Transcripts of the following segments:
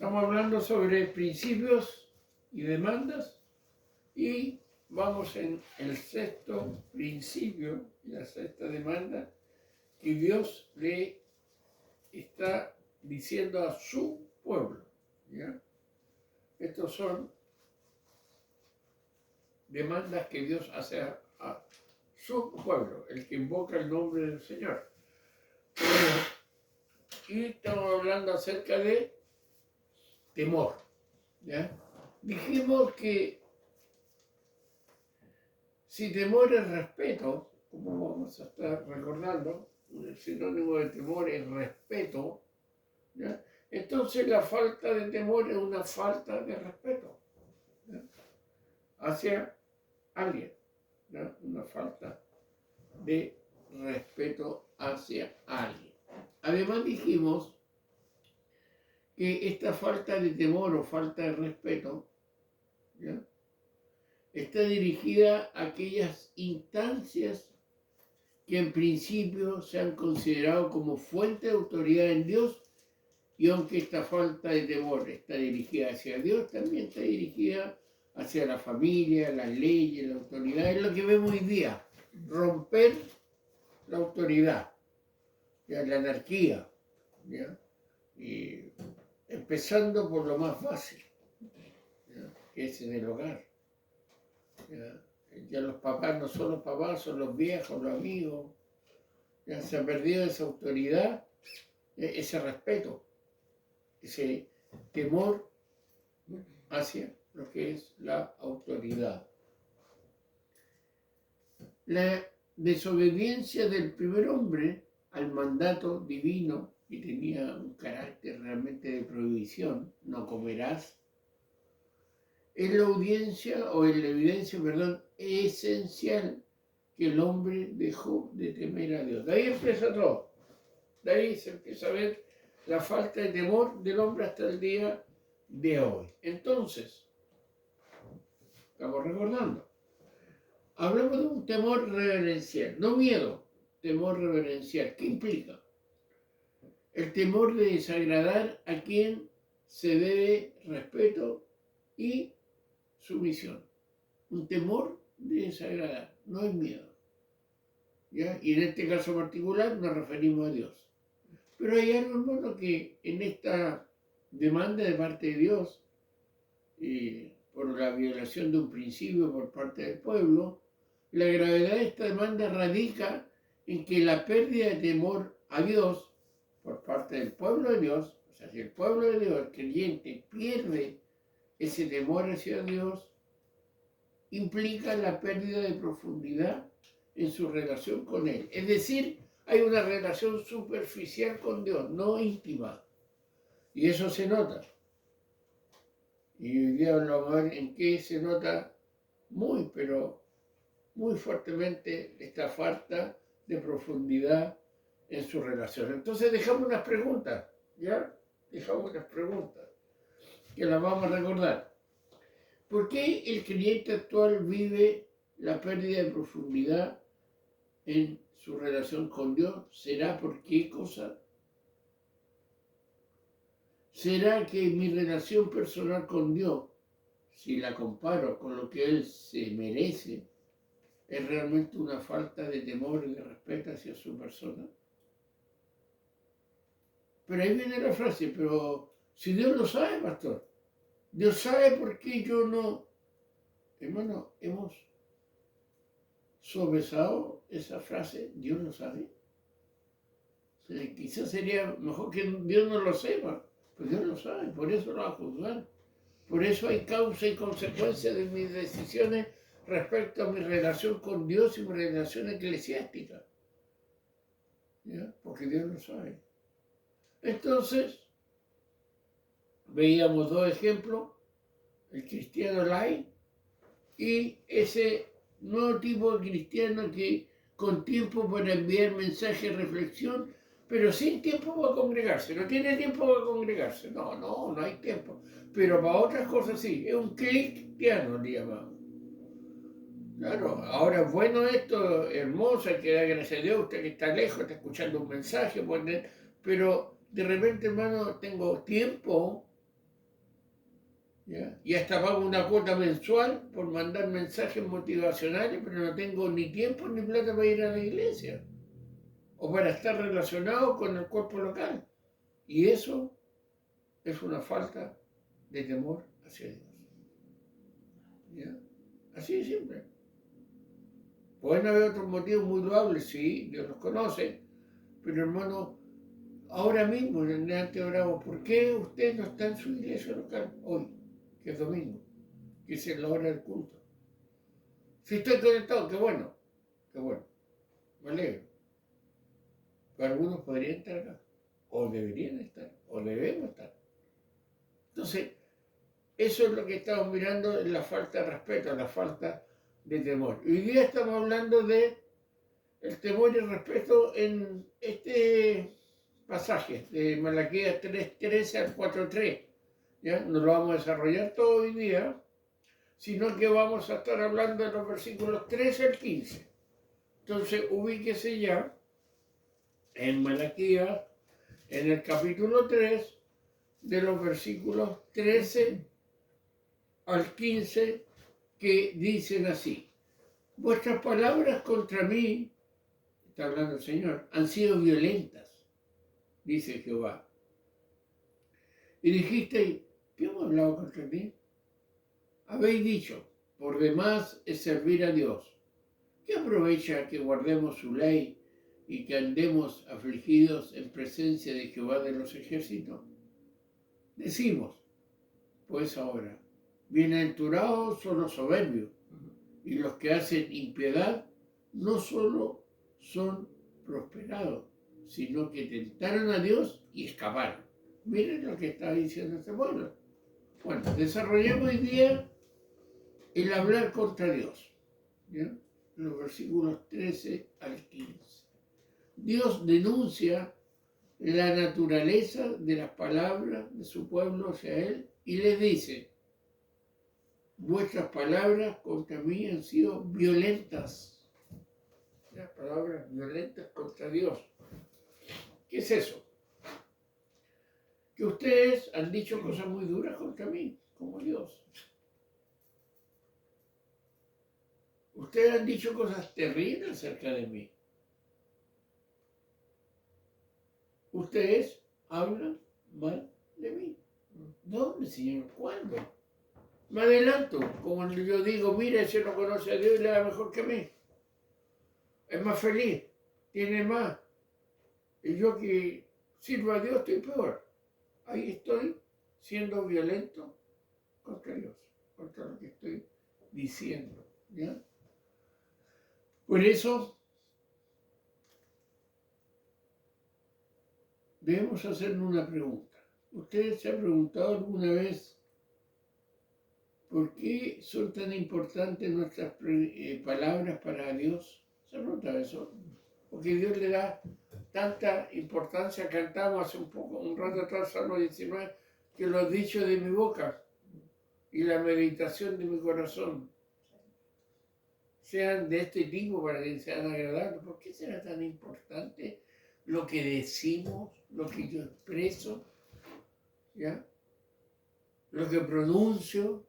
Estamos hablando sobre principios y demandas y vamos en el sexto principio y la sexta demanda que Dios le está diciendo a su pueblo. ¿Ya? Estos son demandas que Dios hace a su pueblo, el que invoca el nombre del Señor. Y estamos hablando acerca de temor. ¿Ya? Dijimos que si temor es respeto, como vamos a estar recordando, el sinónimo de temor es respeto, ¿ya? Entonces la falta de temor es una falta de respeto, ¿ya? Hacia alguien, ¿ya? Una falta de respeto hacia alguien. Además dijimos que esta falta de temor o falta de respeto, ¿ya? Está dirigida a aquellas instancias que en principio se han considerado como fuente de autoridad en Dios, y aunque esta falta de temor está dirigida hacia Dios, también está dirigida hacia la familia, las leyes, la autoridad. Es lo que vemos hoy día, romper la autoridad, ¿ya? La anarquía, ¿ya? Y empezando por lo más básico, ¿ya? Que es en el hogar. Ya los papás no son los papás, son los viejos, los amigos. Ya se ha perdido esa autoridad, ese respeto, ese temor hacia lo que es la autoridad. La desobediencia del primer hombre al mandato divino, que tenía un carácter realmente de prohibición, no comerás, es la evidencia, esencial que el hombre dejó de temer a Dios. De ahí empieza todo. De ahí se empieza a ver la falta de temor del hombre hasta el día de hoy. Entonces, estamos recordando, hablamos de un temor reverencial, no miedo, temor reverencial. ¿Qué implica? El temor de desagradar a quien se debe respeto y sumisión. Un temor de desagradar, no es miedo. ¿Ya? Y en este caso particular nos referimos a Dios. Pero hay algo, hermano, que en esta demanda de parte de Dios, por la violación de un principio por parte del pueblo, la gravedad de esta demanda radica en que la pérdida de temor a Dios por parte del pueblo de Dios, o sea, si el pueblo de Dios, el creyente, pierde ese temor hacia Dios, implica la pérdida de profundidad en su relación con Él. Es decir, hay una relación superficial con Dios, no íntima. Y eso se nota. Y hoy día vamos a ver en qué se nota pero muy fuertemente esta falta de profundidad en su relación. Entonces dejamos unas preguntas, ¿ya? Dejamos unas preguntas que las vamos a recordar. ¿Por qué el creyente actual vive la pérdida de profundidad en su relación con Dios? ¿Será por qué cosa? ¿Será que mi relación personal con Dios, si la comparo con lo que Él se merece, es realmente una falta de temor y de respeto hacia su persona? Pero ahí viene la frase, pero si Dios lo sabe, pastor, Dios sabe por qué yo no. Hermano, hemos sopesado esa frase, Dios lo sabe. O sea, quizás sería mejor que Dios no lo sepa, pues Dios lo sabe, por eso lo va a juzgar. Por eso hay causa y consecuencia de mis decisiones respecto a mi relación con Dios y mi relación eclesiástica. ¿Ya? Porque Dios lo sabe. Entonces, veíamos dos ejemplos, el cristiano light y ese nuevo tipo de cristiano que con tiempo para enviar mensaje de reflexión, pero sin tiempo para congregarse. No tiene tiempo para congregarse. No hay tiempo. Pero para otras cosas sí. Es un cristiano, le llamamos. Claro, ahora es bueno esto, hermoso, hay que dar gracias a Dios, usted que está lejos, está escuchando un mensaje, pero de repente, hermano, tengo tiempo ¿ya? Y hasta pago una cuota mensual por mandar mensajes motivacionales, pero no tengo ni tiempo ni plata para ir a la iglesia o para estar relacionado con el cuerpo local. Y eso es una falta de temor hacia Dios. ¿Ya? Así de simple. Pueden haber otros motivos muy loables, sí, Dios los conoce, pero hermano, ahora mismo, en el antes oramos, ¿por qué usted no está en su iglesia local hoy, que es domingo, que es la hora del culto? Si estoy conectado, qué bueno, me alegro. Pero algunos podrían estar acá, o deberían estar, o debemos estar. Entonces, eso es lo que estamos mirando, la falta de respeto, la falta de temor. Hoy día estamos hablando de el temor y el respeto en este pasaje de Malaquías 3:13 al 4:3. ¿Ya? No lo vamos a desarrollar todo hoy día, sino que vamos a estar hablando de los versículos 13 al 15. Entonces, ubíquese ya en Malaquías, en el capítulo 3, de los versículos 13 al 15, que dicen así: vuestras palabras contra mí, está hablando el Señor, han sido violentas, dice Jehová. Y dijiste, ¿qué hemos hablado contra ti? Habéis dicho, por demás es servir a Dios. ¿Qué aprovecha que guardemos su ley y que andemos afligidos en presencia de Jehová de los ejércitos? Decimos, pues ahora, bienaventurados son los soberbios, y los que hacen impiedad no solo son prosperados, sino que tentaron a Dios y escaparon. Miren lo que está diciendo este pueblo. Bueno, desarrollemos hoy día el hablar contra Dios. ¿Ya? Los versículos 13 al 15. Dios denuncia la naturaleza de las palabras de su pueblo hacia él y les dice: vuestras palabras contra mí han sido violentas. Las palabras violentas contra Dios. ¿Qué es eso? Que ustedes han dicho cosas muy duras contra mí, como Dios. Ustedes han dicho cosas terribles acerca de mí. Ustedes hablan mal de mí. ¿Dónde, Señor? ¿Cuándo? Me adelanto, como yo digo, mira, ese no conoce a Dios y le da mejor que a mí. Es más feliz, tiene más. Y yo que sirvo a Dios estoy peor. Ahí estoy siendo violento contra Dios, contra lo que estoy diciendo. ¿Ya? Por eso debemos hacernos una pregunta. ¿Ustedes se han preguntado alguna vez por qué son tan importantes nuestras palabras para Dios? ¿Se han preguntado eso? Porque Dios le da tanta importancia. Cantamos hace un rato atrás, Salmo 19, que los dichos de mi boca y la meditación de mi corazón sean de este tipo para que sean agradables. ¿Por qué será tan importante lo que decimos, lo que yo expreso, ¿ya? Lo que pronuncio,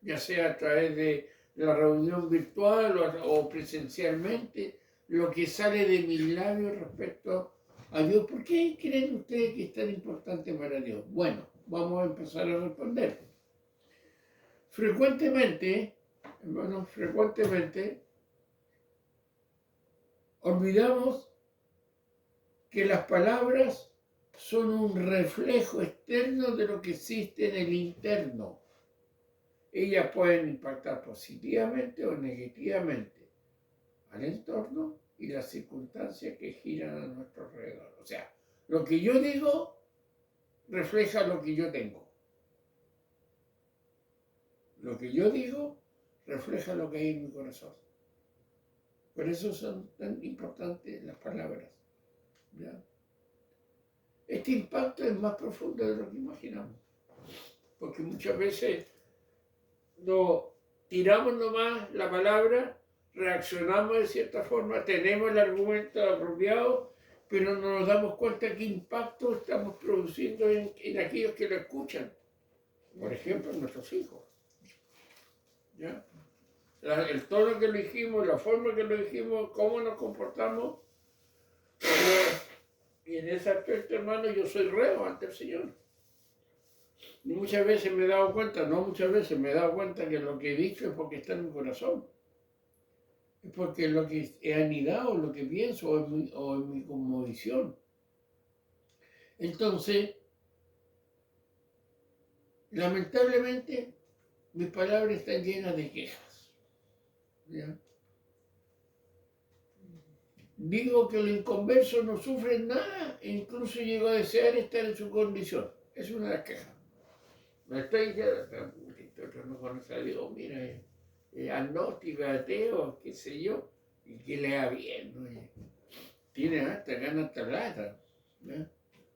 ya sea a través de la reunión virtual o presencialmente, lo que sale de mis labios respecto a Dios? ¿Por qué creen ustedes que es tan importante para Dios? Bueno, vamos a empezar a responder. Frecuentemente, hermanos, olvidamos que las palabras son un reflejo externo de lo que existe en el interno. Ellas pueden impactar positivamente o negativamente al entorno y las circunstancias que giran a nuestro alrededor. O sea, lo que yo digo refleja lo que yo tengo. Lo que yo digo refleja lo que hay en mi corazón. Por eso son tan importantes las palabras. ¿Ya? Este impacto es más profundo de lo que imaginamos. Porque muchas veces no tiramos nomás la palabra, reaccionamos de cierta forma, tenemos el argumento apropiado, pero no nos damos cuenta qué impacto estamos produciendo en aquellos que lo escuchan. Por ejemplo, nuestros hijos. ¿Ya? El tono que elegimos, la forma que elegimos, cómo nos comportamos. Y en ese aspecto, hermano, yo soy reo ante el Señor. Y muchas veces me he dado cuenta, no muchas veces me he dado cuenta que lo que he dicho es porque está en mi corazón. Es porque lo que he anidado, lo que pienso o en mi cosmovisión. Entonces, lamentablemente, mis palabras están llenas de quejas. ¿Ya? Digo que los inconversos no sufren nada e incluso llego a desear estar en su condición. Es una de las quejas. No estoy diciendo, otro no conoce a Dios, mira, agnóstico, ateo, qué sé yo, y que le va bien, ¿no? Tiene hasta ganas hasta plata, ¿no?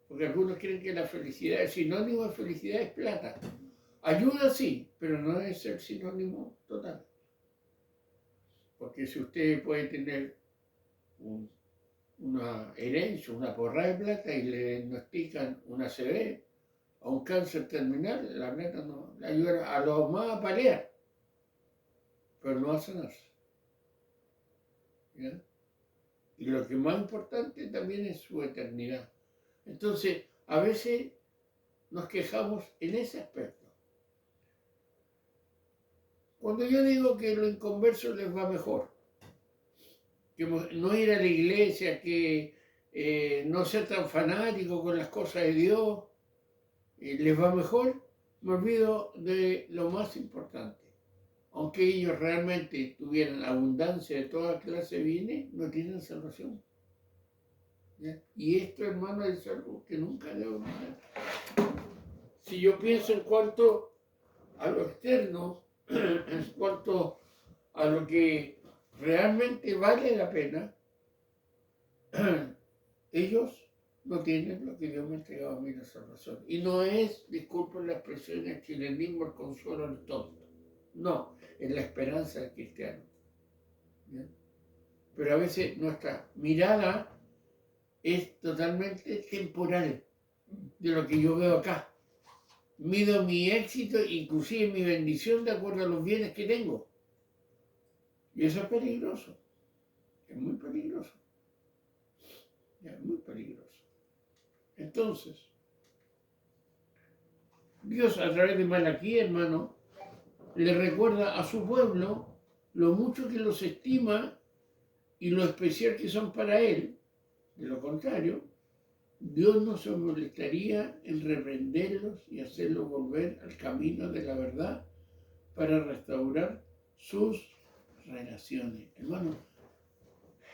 Porque algunos creen que la felicidad, el sinónimo de felicidad es plata. Ayuda sí, pero no es el sinónimo total. Porque si usted puede tener una herencia, una porra de plata y le diagnostican una ACV o un cáncer terminal, la plata no le ayuda a los más a paliar, pero no a sanarse. ¿Ya? Y lo que más importante también es su eternidad. Entonces, a veces nos quejamos en ese aspecto. Cuando yo digo que a los inconversos les va mejor, que no ir a la iglesia, que no ser tan fanático con las cosas de Dios, les va mejor, me olvido de lo más importante. Aunque ellos realmente tuvieran abundancia de toda clase de bienes, no tienen salvación. ¿Ya? Y esto, hermano, es algo que nunca debo olvidar. Si yo pienso en cuanto a lo externo, en cuanto a lo que realmente vale la pena, ellos no tienen lo que Dios me ha entregado a mí, la salvación. Y no es, disculpen la expresión, el chilenismo, el consuelo del tonto. No, es la esperanza del cristiano. ¿Ya? Pero a veces nuestra mirada es totalmente temporal de lo que yo veo acá. Mido mi éxito, inclusive mi bendición, de acuerdo a los bienes que tengo. Y eso es peligroso. Es muy peligroso. Es muy peligroso. Entonces, Dios a través de Malaquí, hermano, le recuerda a su pueblo lo mucho que los estima y lo especial que son para él. De lo contrario, Dios no se molestaría en reprenderlos y hacerlos volver al camino de la verdad para restaurar sus relaciones. Hermano,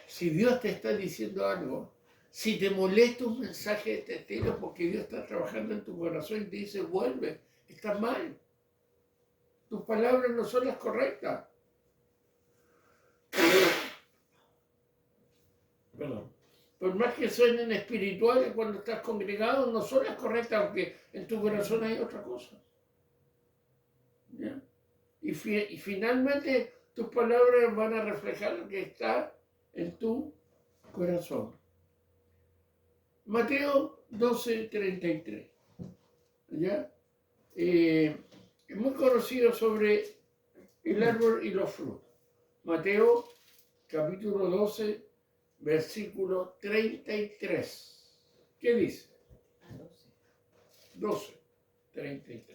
si Dios te está diciendo algo, si te molesta un mensaje de este estilo porque Dios está trabajando en tu corazón y te dice, vuelve, estás mal. Tus palabras no son las correctas. Perdón. Por más que suenen espirituales cuando estás congregado, no son las correctas, aunque en tu corazón hay otra cosa. ¿Ya? Y finalmente tus palabras van a reflejar lo que está en tu corazón. Mateo 12:33. ¿Ya? Es muy conocido sobre el árbol y los frutos. Mateo capítulo 12, versículo 33. ¿Qué dice? 12:33.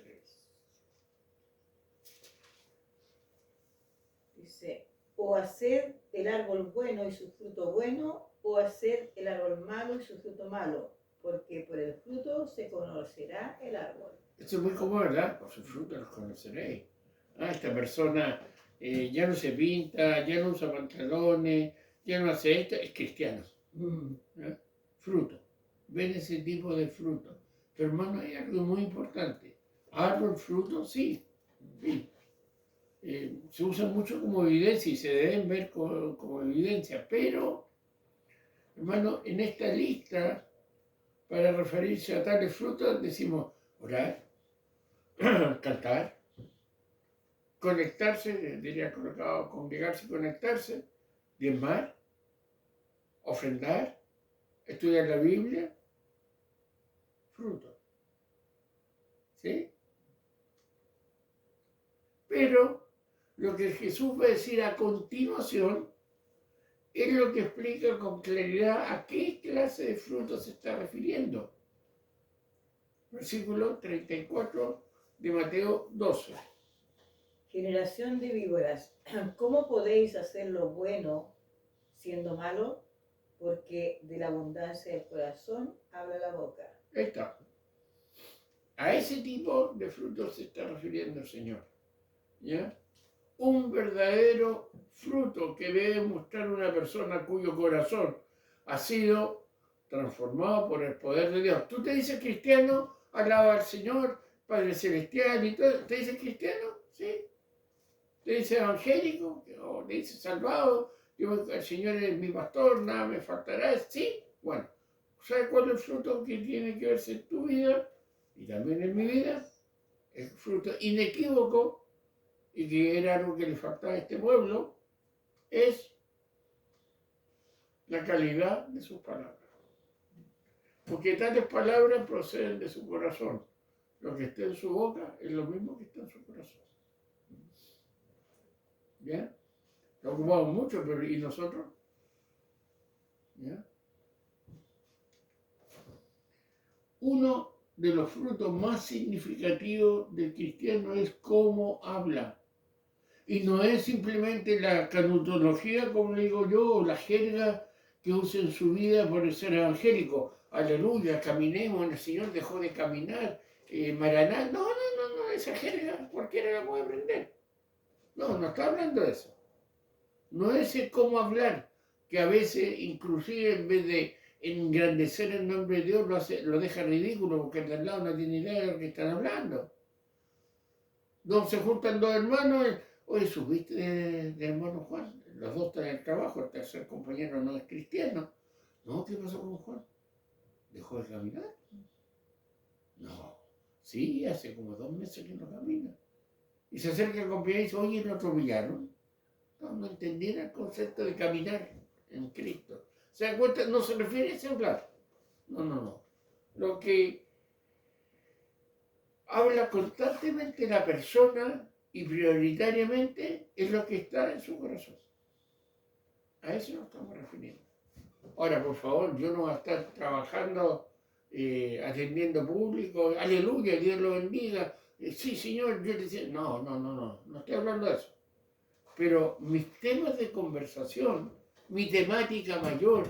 Dice, o hacer el árbol bueno y su fruto bueno, o hacer el árbol malo y su fruto malo, porque por el fruto se conocerá el árbol. Esto es muy común, ¿verdad? Por su fruto los conoceréis. Esta persona ya no se pinta, ya no usa pantalones, ya no hace esto, es cristiano. ¿Ya? Fruto. Ven ese tipo de fruto. Pero hermano, hay algo muy importante. Árbol, fruto, sí. Sí. Se usa mucho como evidencia y se deben ver como evidencia, pero, hermano, en esta lista, para referirse a tales frutos, decimos orar, cantar, conectarse, diría colocado, congregarse, conectarse, diezmar, ofrendar, estudiar la Biblia, fruto. ¿Sí? Pero lo que Jesús va a decir a continuación es lo que explica con claridad a qué clase de frutos se está refiriendo. Versículo 34 de Mateo 12. Generación de víboras, ¿cómo podéis hacer lo bueno siendo malo? Porque de la abundancia del corazón habla la boca. Ahí está. A ese tipo de frutos se está refiriendo el Señor. ¿Ya? Un verdadero fruto que debe mostrar una persona cuyo corazón ha sido transformado por el poder de Dios. Tú te dices cristiano, alaba al Señor, Padre Celestial y todo. ¿Te dices cristiano? Sí. ¿Te dices evangélico? ¿O te dices salvado? El Señor es mi pastor, nada me faltará. Sí. Bueno, ¿sabes cuál es el fruto que tiene que verse en tu vida? Y también en mi vida. El fruto inequívoco, y que era algo que le faltaba a este pueblo, es la calidad de sus palabras. Porque tales palabras proceden de su corazón. Lo que está en su boca es lo mismo que está en su corazón. ¿Ya? Lo ocupamos mucho, pero ¿y nosotros? ¿Ya? Uno de los frutos más significativos del cristiano es cómo habla. Y no es simplemente la canutología, como le digo yo, o la jerga que usa en su vida por ser evangélico. Aleluya, caminemos, el Señor dejó de caminar, Maraná. No, esa jerga cualquiera la puede aprender. No está hablando de eso. No es el cómo hablar, que a veces, inclusive en vez de engrandecer el nombre de Dios, lo deja ridículo porque el de al lado no tiene idea de lo que están hablando. Donde se juntan dos hermanos, oye, ¿subiste de hermano Juan? Los dos están en el trabajo, el tercer compañero no es cristiano. No, ¿qué pasó con Juan? ¿Dejó de caminar? No, sí, hace como 2 meses que no camina. Y se acerca el compañero y dice, oye, ¿no atropellaron? No entendieron el concepto de caminar en Cristo. ¿Se dan cuenta? No se refiere a ese hablar. No. Lo que habla constantemente la persona y prioritariamente es lo que está en su corazón. A eso nos estamos refiriendo. Ahora, por favor, yo no voy a estar trabajando, atendiendo público, aleluya, Dios lo bendiga, sí, Señor, yo te decía, no estoy hablando de eso. Pero mis temas de conversación, mi temática mayor,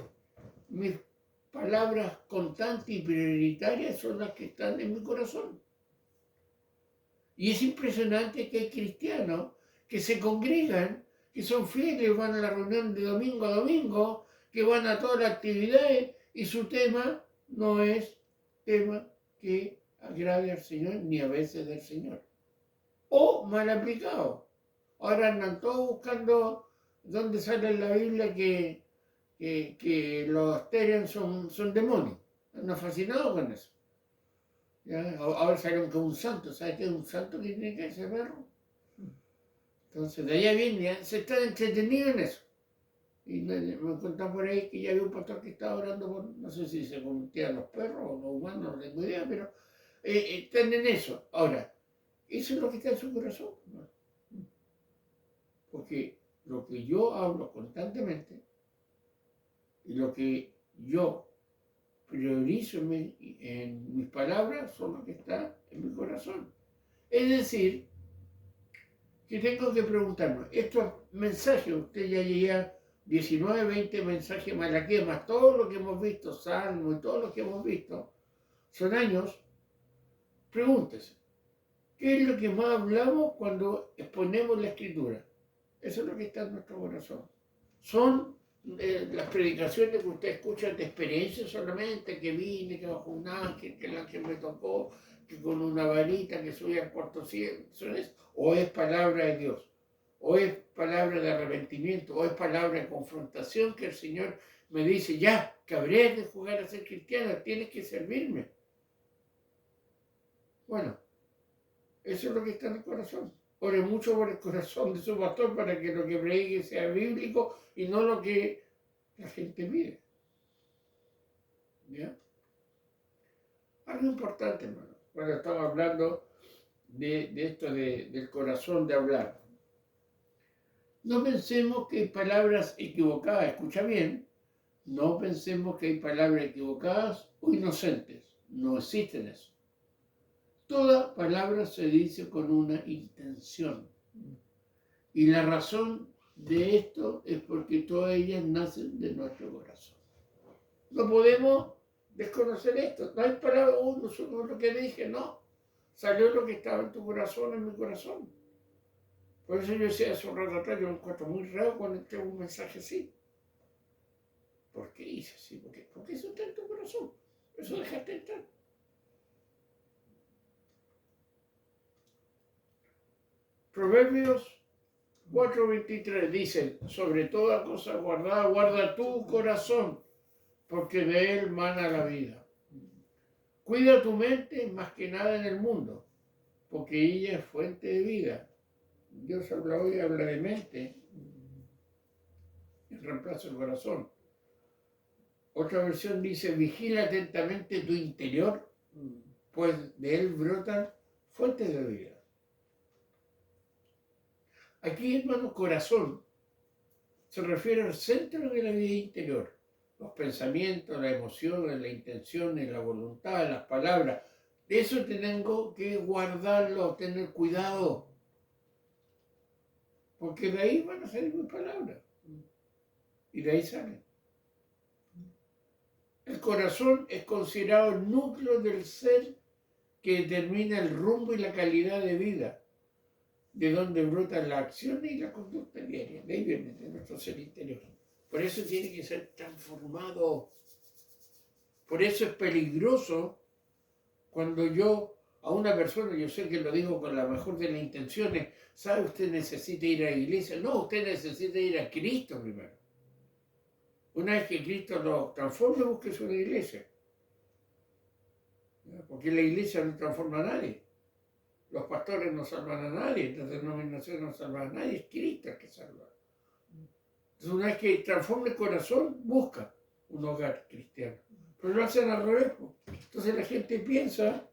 mis palabras constantes y prioritarias son las que están en mi corazón. Y es impresionante que hay cristianos que se congregan, que son fieles, van a la reunión de domingo a domingo, que van a todas las actividades y su tema no es tema que agrade al Señor ni a veces del Señor. O mal aplicado. Ahora andan todos buscando dónde sale en la Biblia que los asterios son demonios. Andan fascinados con eso. ¿Ya? Ahora salieron con un santo. ¿Sabes qué es un santo que tiene que ese perro? Entonces, de allá viene, se están entretenidos en eso. Y me contaron por ahí que ya había un pastor que estaba orando por, no sé si se convertían los perros o los humanos, no tengo idea, pero están en eso. Ahora, eso es lo que está en su corazón. ¿No? Porque lo que yo hablo constantemente y lo que yo priorizo en mis palabras son lo que está en mi corazón. Es decir, que tengo que preguntarme, estos mensajes, usted ya llega 19, 20 mensajes Malaquías, más todo lo que hemos visto, Salmo y todo lo que hemos visto, son años, pregúntese, ¿qué es lo que más hablamos cuando exponemos la Escritura? Eso es lo que está en nuestro corazón. Son las predicaciones que usted escucha de experiencia solamente, que vine, que bajó un ángel, que el ángel me tocó, que con una varita que subía al cuarto cielo, o es palabra de Dios, o es palabra de arrepentimiento, o es palabra de confrontación que el Señor me dice, ya, que habría de jugar a ser cristiano, tienes que servirme. Bueno, eso es lo que está en el corazón. Ore mucho por el corazón de su pastor para que lo que predique sea bíblico y no lo que la gente pide. ¿Ya? Algo importante, hermano, cuando estamos hablando de esto del corazón de hablar. No pensemos que hay palabras equivocadas, escucha bien, no pensemos que hay palabras equivocadas o inocentes, no existen eso. Toda palabra se dice con una intención. Y la razón de esto es porque todas ellas nacen de nuestro corazón. No podemos desconocer esto. No hay palabra, no solo lo que dije, no. Salió lo que estaba en tu corazón, en mi corazón. Por eso yo decía hace un rato atrás, yo me encuentro muy raro cuando tengo un mensaje así. ¿Por qué hice así? Porque eso está en tu corazón. Eso dejaste estar. Proverbios 4:23 dice, sobre toda cosa guardada, guarda tu corazón, porque de él mana la vida. Cuida tu mente más que nada en el mundo, porque ella es fuente de vida. Dios habla hoy, habla de mente, en reemplazo del corazón. Otra versión dice, vigila atentamente tu interior, pues de él brotan fuentes de vida. Aquí, hermano, corazón se refiere al centro de la vida interior. Los pensamientos, las emociones, las intenciones, la voluntad, las palabras. De eso tengo que guardarlo, tener cuidado. Porque de ahí van a salir mis palabras. Y de ahí salen. El corazón es considerado el núcleo del ser que determina el rumbo y la calidad de vida, de donde brotan las acciones y la conducta diaria. De ahí viene, de nuestro ser interior. Por eso tiene que ser transformado. Por eso es peligroso cuando yo a una persona, yo sé que lo digo con la mejor de las intenciones, ¿sabe? Usted necesita ir a la iglesia. No, usted necesita ir a Cristo primero. Una vez que Cristo lo transforme, búsquese una iglesia. Porque la iglesia no transforma a nadie. Los pastores no salvan a nadie, las denominaciones no salvan a nadie, es Cristo el que salva. Entonces, una vez que transforma el corazón, busca un hogar cristiano. Pero lo hacen al revés. Entonces la gente piensa,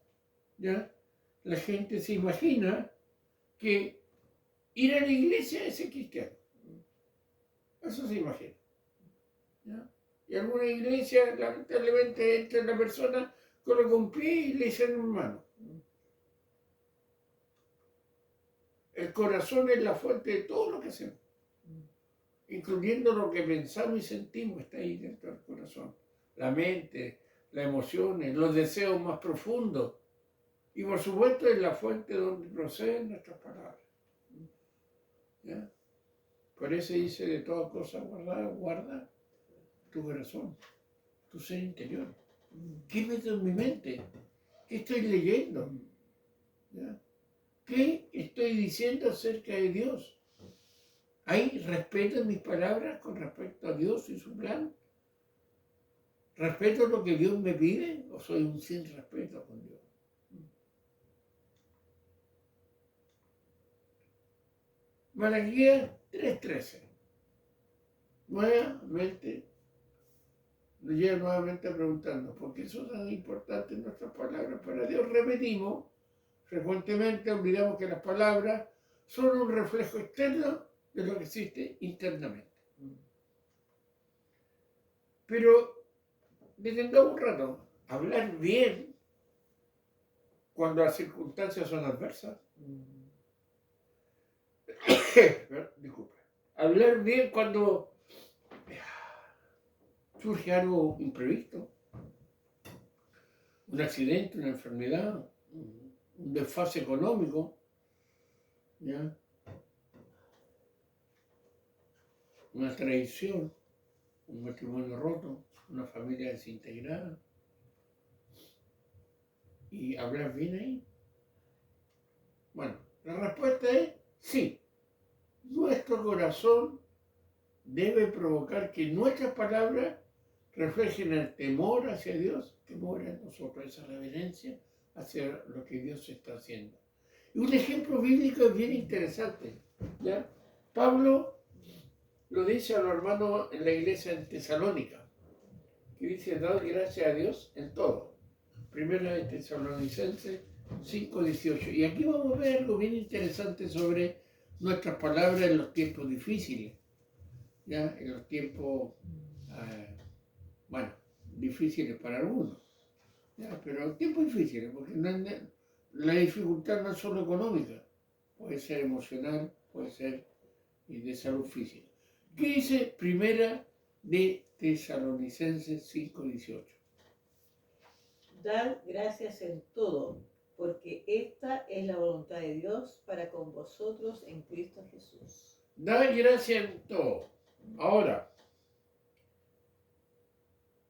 ¿ya? La gente se imagina que ir a la iglesia es ser cristiano. Eso se imagina. ¿Ya? Y alguna iglesia, lamentablemente, entra la persona, coloca un pie y le dicen hermano. El corazón es la fuente de todo lo que hacemos. Incluyendo lo que pensamos y sentimos, está ahí dentro del corazón. La mente, las emociones, los deseos más profundos. Y por supuesto es la fuente donde proceden nuestras palabras. ¿Ya? Por eso dice, de toda cosa guardada, guarda tu corazón, tu ser interior. ¿Qué meto en mi mente? ¿Qué estoy leyendo? ¿Ya? ¿Qué estoy diciendo acerca de Dios? ¿Hay respeto en mis palabras con respecto a Dios y su plan? ¿Respeto lo que Dios me pide o soy un sin respeto con Dios? Malaquías 3:13. Nuevamente, nos llega nuevamente preguntando, ¿por qué son tan importantes nuestras palabras para Dios? Repetimos, frecuentemente olvidamos que las palabras son un reflejo externo de lo que existe internamente. Pero detengamos un rato, hablar bien cuando las circunstancias son adversas. Disculpe. Hablar bien cuando surge algo imprevisto, un accidente, una enfermedad, un desfase económico, ¿ya? Una traición, un matrimonio roto, una familia desintegrada. ¿Y hablar bien ahí? Bueno, la respuesta es sí. Nuestro corazón debe provocar que nuestras palabras reflejen el temor hacia Dios que mora en nosotros, esa reverencia hacia lo que Dios está haciendo. Y un ejemplo bíblico es bien interesante, ¿ya? Pablo lo dice a los hermanos en la iglesia en Tesalónica, que dice, dad gracias a Dios en todo. Primera de Tesalonicenses 5:18. Y aquí vamos a ver algo bien interesante sobre nuestras palabras en los tiempos difíciles, ¿ya? En los tiempos, bueno, difíciles para algunos, ¿ya? Pero tiempos difíciles, porque la dificultad no es solo económica, puede ser emocional, puede ser de salud física. ¿Qué dice Primera de Tesalonicenses 5:18? Dad gracias en todo, porque esta es la voluntad de Dios para con vosotros en Cristo Jesús. Da gracias en todo. Ahora,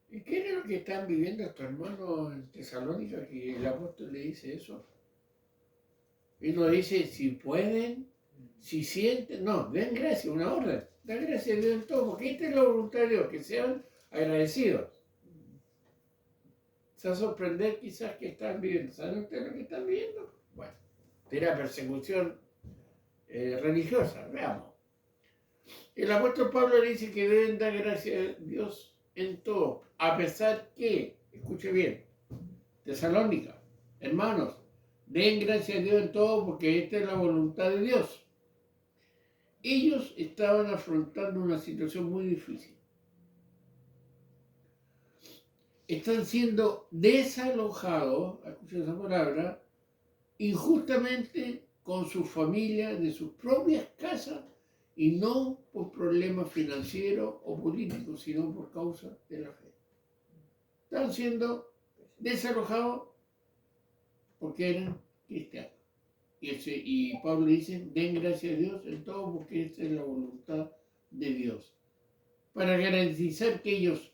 ¿y qué es lo que están viviendo estos hermanos en Tesalónica que el apóstol le dice eso? Y nos dice, si pueden, si sienten, no, den gracias, una orden, dan gracias a Dios en todo, porque esta es la voluntad de Dios, que sean agradecidos. Se va a sorprender quizás que están viviendo. ¿Saben ustedes lo que están viviendo? Bueno, era persecución religiosa, veamos. El apóstol Pablo dice que deben dar gracias a Dios en todo, a pesar que, escuche bien, Tesalónica, hermanos, den gracias a Dios en todo porque esta es la voluntad de Dios. Ellos estaban afrontando una situación muy difícil. Están siendo desalojados, escuchen esa palabra, injustamente con su familia de sus propias casas y no por problemas financieros o políticos, sino por causa de la fe. Están siendo desalojados porque eran cristianos. Y Pablo dice, den gracias a Dios en todo porque esta es la voluntad de Dios. Para garantizar que ellos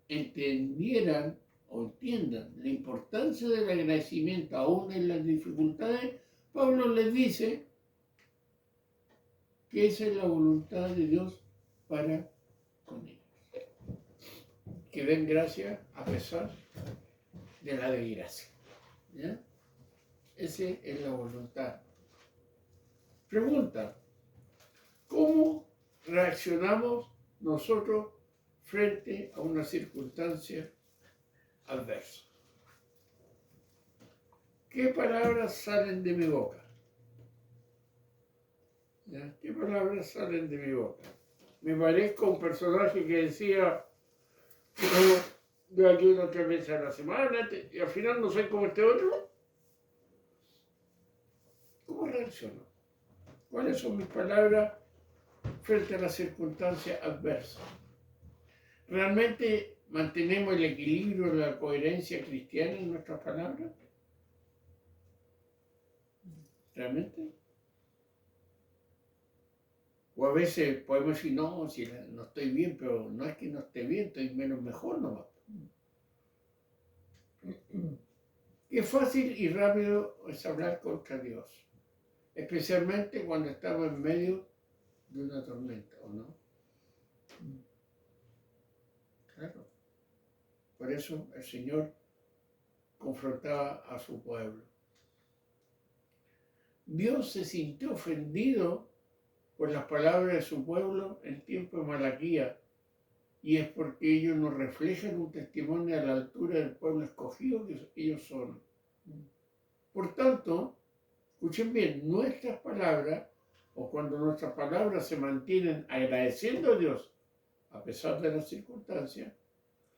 entendieran o entiendan la importancia del agradecimiento aún en las dificultades, Pablo les dice que esa es la voluntad de Dios para con ellos. Que den gracias a pesar de la desgracia. ¿Ya? Esa es la voluntad. Pregunta, ¿cómo reaccionamos nosotros frente a una circunstancia adversa? ¿Qué palabras salen de mi boca? ¿Ya? ¿Qué palabras salen de mi boca? Me parezco a un personaje que decía yo ayuno 3 veces a la semana y al final no soy como este otro. ¿Cómo reacciono? ¿Cuáles son mis palabras frente a las circunstancias adversas? ¿Realmente mantenemos el equilibrio, la coherencia cristiana en nuestras palabras? ¿Realmente? O a veces podemos decir, no, si no estoy bien, pero no es que no esté bien, estoy menos mejor nomás. Qué fácil y rápido es hablar contra Dios, especialmente cuando estamos en medio de una tormenta, ¿o no? Claro. Por eso el Señor confrontaba a su pueblo. Dios se sintió ofendido por las palabras de su pueblo en tiempo de Malaquía, y es porque ellos nos reflejan un testimonio a la altura del pueblo escogido que ellos son. Por tanto, escuchen bien, nuestras palabras, o cuando nuestras palabras se mantienen agradeciendo a Dios a pesar de las circunstancias,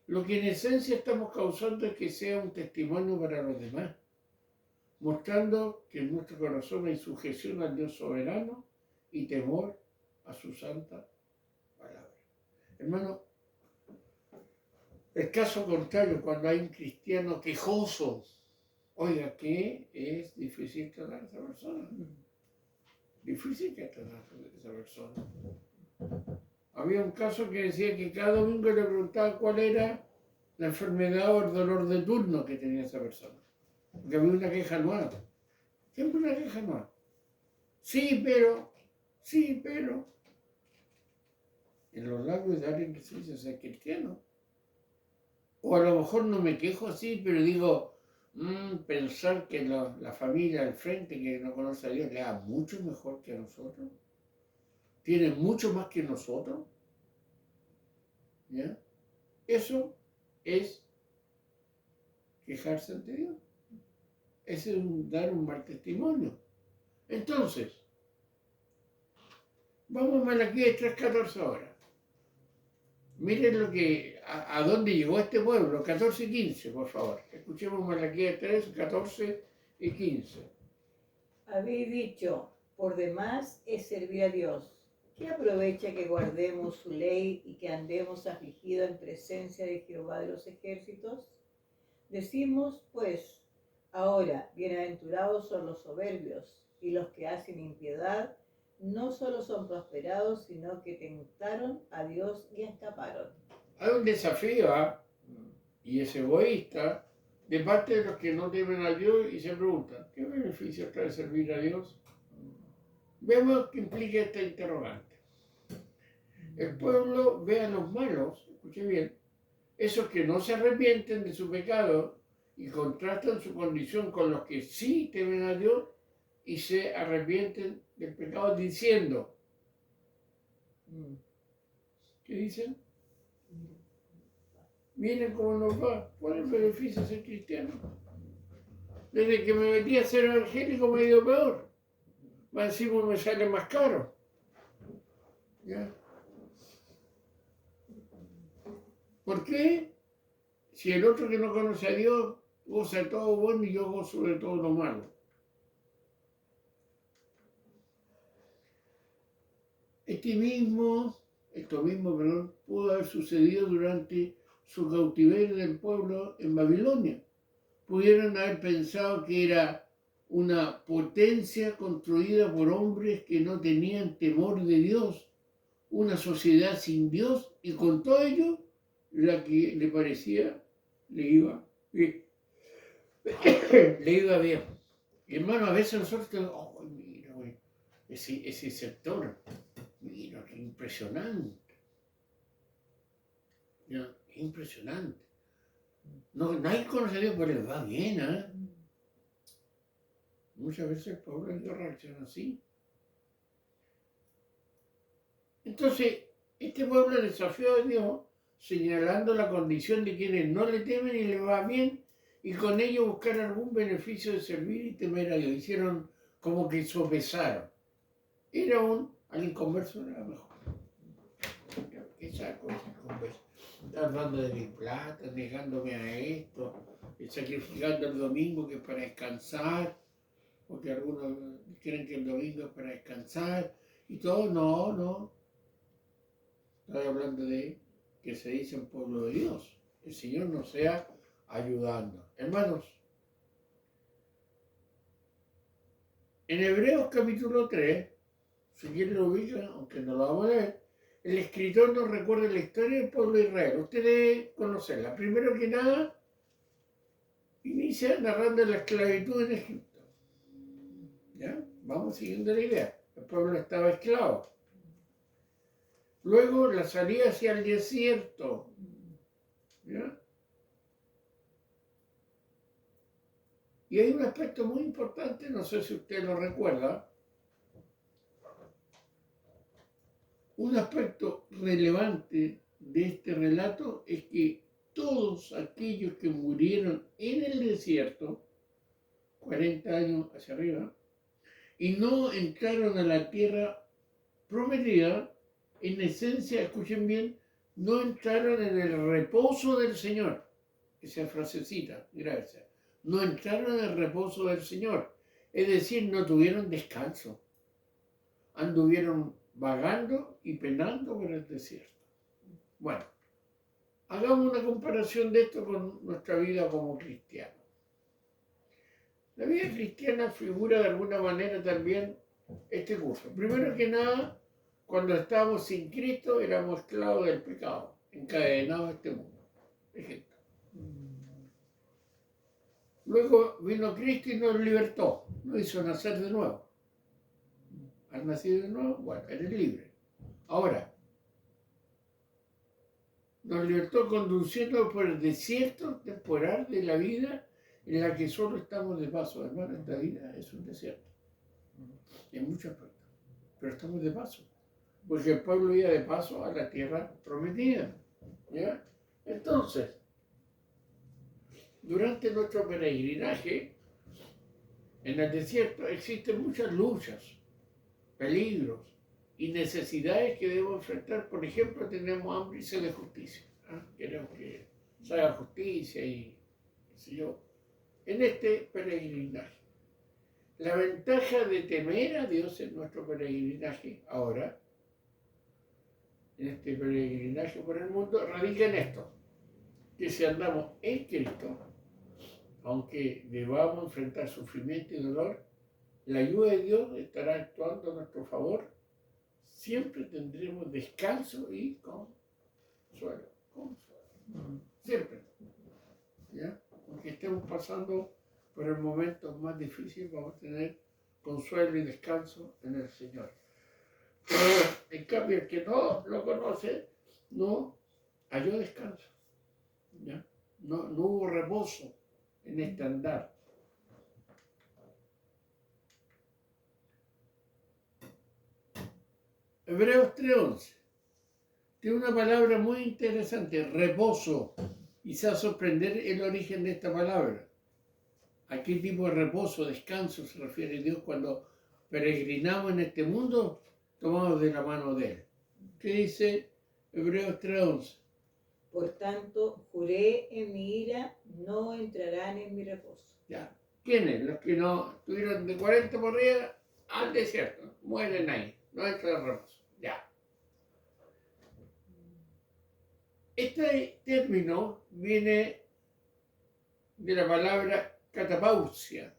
lo que en esencia estamos causando es que sea un testimonio para los demás, mostrando que en nuestro corazón hay sujeción al Dios soberano y temor a su santa palabra. Hermano, el caso contrario, cuando hay un cristiano quejoso, oiga, que es difícil tratar a esa persona. Difícil que tratar a esa persona. Había un caso que decía que cada domingo le preguntaban cuál era la enfermedad o el dolor de turno que tenía esa persona. Porque había una queja nueva. Siempre una queja nueva. Sí, pero. En los labios de alguien que se dice ser cristiano. O a lo mejor no me quejo así, pero digo, pensar que la familia al frente que no conoce a Dios le da mucho mejor que a nosotros. Tiene mucho más que nosotros. ¿Ya? Eso es quejarse ante Dios. es dar un mal testimonio. Entonces, vamos a Malaquías 3:14 ahora. Miren a dónde llegó este pueblo, 14 y 15, por favor. Escuchemos Malaquías 3, 14 y 15. Habéis dicho, por demás es servir a Dios. ¿Qué aprovecha que guardemos su ley y que andemos afligidos en presencia de Jehová de los ejércitos? Decimos, pues, ahora, bienaventurados son los soberbios y los que hacen impiedad, no solo son prosperados, sino que tentaron a Dios y escaparon. Hay un desafío, y es egoísta, de parte de los que no temen a Dios y se preguntan, ¿qué beneficio trae servir a Dios? Vemos qué implica esta interrogante. El pueblo ve a los malos, escuche bien, esos que no se arrepienten de su pecado y contrastan su condición con los que sí temen a Dios y se arrepienten del pecado diciendo, ¿qué dicen? Miren cómo nos va. ¿Cuál es el beneficio de ser cristiano? Desde que me metí a ser evangélico me ha ido peor. Más encima me sale más caro. ¿Ya? ¿Por qué? Si el otro que no conoce a Dios goza de todo bueno y yo gozo de todo lo malo. Esto mismo, pudo haber sucedido durante su cautiverio del pueblo en Babilonia. Pudieron haber pensado que era una potencia construida por hombres que no tenían temor de Dios, una sociedad sin Dios, y con todo ello, la que le parecía le iba bien. Le iba bien. Y hermano, a veces nosotros, mira, ese sector, mira, qué impresionante. Ya, impresionante. No, nadie conoce a Dios, pero les va bien, ¿eh? Muchas veces el pueblo de Dios reacciona así. Entonces, este pueblo desafió a Dios, señalando la condición de quienes no le temen y les va bien, y con ello buscar algún beneficio de servir y temer a Dios. Hicieron como que sopesaron. Al inconverso era mejor. ¿Qué saco ese inconverso? Estás dando de mi plata, negándome a esto, sacrificando el domingo que es para descansar, porque algunos creen que el domingo es para descansar, y todo, no. Estoy hablando de que se dice en pueblo de Dios. El Señor nos sea ayudando. Hermanos, en Hebreos capítulo 3, si quieren lo ubican, aunque no lo vamos a leer, el escritor nos recuerda la historia del pueblo de Israel. Usted debe conocerla. Primero que nada, inicia narrando la esclavitud en Egipto. ¿Ya? Vamos siguiendo la idea. El pueblo estaba esclavo. Luego la salida hacia el desierto. ¿Ya? Y hay un aspecto muy importante, no sé si usted lo recuerda, un aspecto relevante de este relato es que todos aquellos que murieron en el desierto, 40 años hacia arriba, y no entraron a la tierra prometida, en esencia, escuchen bien, no entraron en el reposo del Señor. Esa frasecita, gracias. No entraron en el reposo del Señor. Es decir, no tuvieron descanso. Anduvieron vagando y penando por el desierto. Bueno, hagamos una comparación de esto con nuestra vida como cristianos. La vida cristiana figura de alguna manera también este curso. Primero que nada, cuando estábamos sin Cristo, éramos esclavos del pecado, encadenados a este mundo. Ejemplo. Luego vino Cristo y nos libertó, nos hizo nacer de nuevo. Al nacer de nuevo, bueno, eres libre. Ahora, nos libertó conduciendo por el desierto temporal de la vida en la que solo estamos de paso. Hermano, esta vida es un desierto, en muchos aspectos, pero estamos de paso, porque el pueblo iba de paso a la tierra prometida. ¿Ya? Entonces, durante nuestro peregrinaje, En el desierto existen muchas luchas, peligros y necesidades que debemos enfrentar. Por ejemplo, tenemos hambre y sed de justicia. Queremos que se haga justicia y qué sé yo. En este peregrinaje. La ventaja de temer a Dios en nuestro peregrinaje ahora, en este peregrinaje por el mundo, radica en esto, que si andamos en Cristo, aunque debamos enfrentar sufrimiento y dolor, la ayuda de Dios estará actuando a nuestro favor. Siempre tendremos descanso y consuelo. Siempre. ¿Ya? Aunque estemos pasando por el momento más difícil, vamos a tener consuelo y descanso en el Señor. En cambio, el que no lo conoce, no halló descanso. ¿Ya? No hubo reposo en este andar. Hebreos 3:11 tiene una palabra muy interesante, reposo, y se va a sorprender el origen de esta palabra. ¿A qué tipo de reposo, descanso se refiere Dios cuando peregrinamos en este mundo tomados de la mano de Él? ¿Qué dice Hebreos 3:11? Por tanto, juré en mi ira, no entrarán en mi reposo. Ya. ¿Quiénes? Los que no estuvieron de 40 por arriba al desierto, mueren ahí, no entran en reposo. Ya. Este término viene de la palabra catapausia,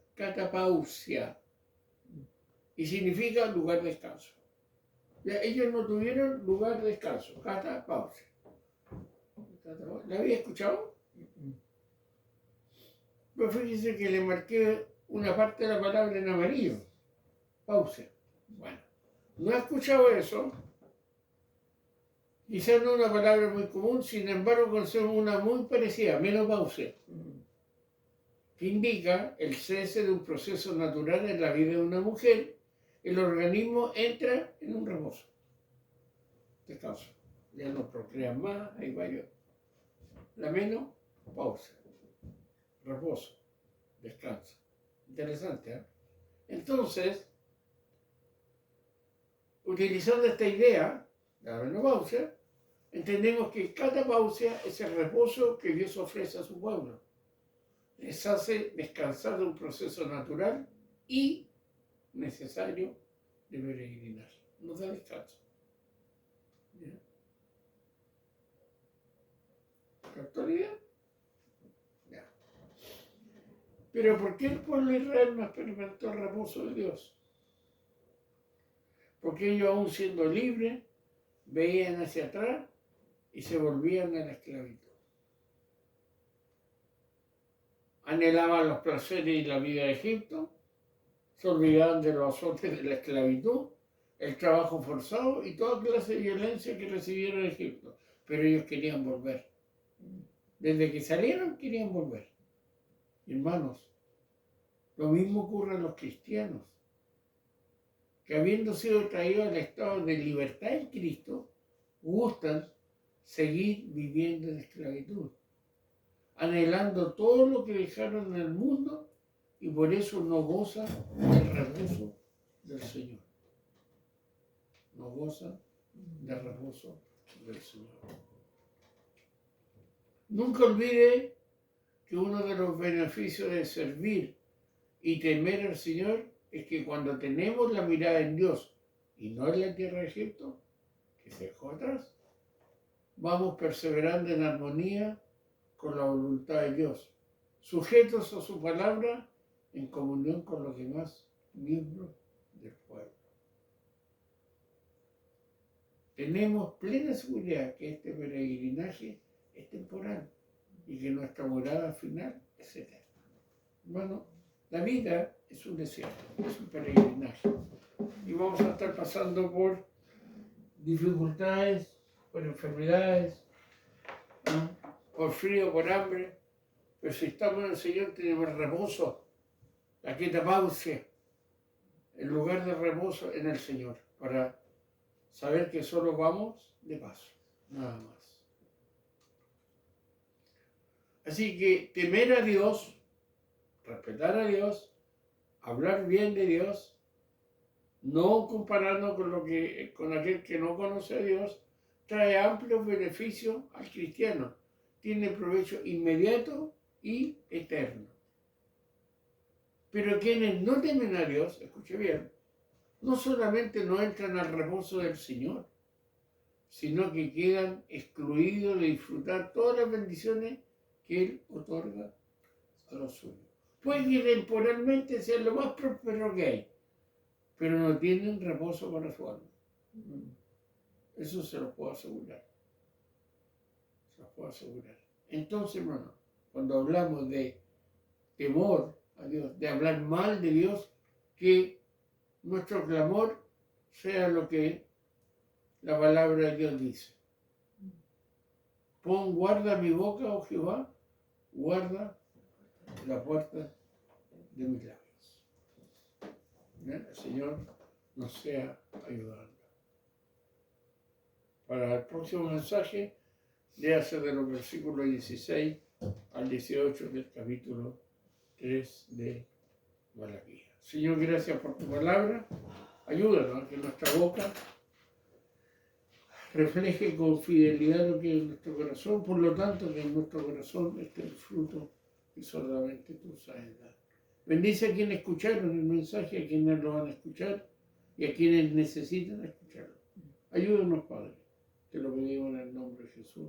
y significa lugar de descanso. Ya, ellos no tuvieron lugar de descanso, catapausia. ¿La había escuchado? Pues fíjese que le marqué una parte de la palabra en amarillo, pausa. Bueno, no he escuchado eso. Quizás no es una palabra muy común, sin embargo conocemos una muy parecida, menopausia, que indica el cese de un proceso natural en la vida de una mujer. El organismo entra en un reposo, descanso. Ya no procrean más, hay varios. La menopausia, reposo, descanso. Interesante, ¿eh? Entonces, utilizando esta idea, la menopausia, entendemos que cada pausa es el reposo que Dios ofrece a su pueblo. Les hace descansar de un proceso natural y necesario de peregrinar. Nos da descanso. ¿Ya? ¿Actualidad? Ya. Pero ¿por qué el pueblo de Israel no experimentó el reposo de Dios? Porque ellos, aún siendo libres, veían hacia atrás y se volvían a la esclavitud. Anhelaban los placeres y la vida de Egipto, se olvidaban de los azotes de la esclavitud, el trabajo forzado y toda clase de violencia que recibieron en Egipto. Pero ellos querían volver. Desde que salieron querían volver. Hermanos, lo mismo ocurre a los cristianos, que habiendo sido traídos al estado de libertad en Cristo, gustan seguir viviendo en esclavitud, anhelando todo lo que dejaron en el mundo y por eso no gozan del reposo del Señor. No gozan del reposo del Señor. Nunca olvide que uno de los beneficios de servir y temer al Señor es que cuando tenemos la mirada en Dios y no en la tierra de Egipto, que se dejó atrás, vamos perseverando en armonía con la voluntad de Dios, sujetos a su palabra en comunión con los demás miembros del pueblo. Tenemos plena seguridad que este peregrinaje es temporal y que nuestra morada final es eterna. Bueno, la vida es un desierto, es un peregrinaje. Y vamos a estar pasando por dificultades, por enfermedades, ¿no? Por frío, por hambre. Pero si estamos en el Señor tenemos el reposo, la quietapausia, el lugar de reposo en el Señor, para saber que solo vamos de paso, nada más. Así que temer a Dios, respetar a Dios, hablar bien de Dios, no compararnos con aquel que no conoce a Dios, trae amplios beneficios al cristiano. Tiene provecho inmediato y eterno. Pero quienes no temen a Dios, escuche bien, no solamente no entran al reposo del Señor, sino que quedan excluidos de disfrutar todas las bendiciones que Él otorga a los suyos. Puede que temporalmente sea lo más próspero que hay, pero no tienen reposo para su alma. Eso se lo puedo asegurar. Se lo puedo asegurar. Entonces, hermano, cuando hablamos de temor a Dios, de hablar mal de Dios, que nuestro clamor sea lo que la palabra de Dios dice. Guarda mi boca, oh Jehová, guarda la puerta de mis labios. ¿Bien? El Señor nos sea ayudando. Para el próximo mensaje, léase de los versículos 16 al 18 del capítulo 3 de Malaquías. Señor, gracias por tu palabra. Ayúdanos a que nuestra boca refleje con fidelidad lo que es nuestro corazón, por lo tanto que en nuestro corazón esté el fruto que solamente tú sabes dar. Bendice a quienes escucharon el mensaje, a quienes lo van a escuchar y a quienes necesitan escucharlo. Ayúdanos, Padre. Te lo pedimos en el nombre de Jesús.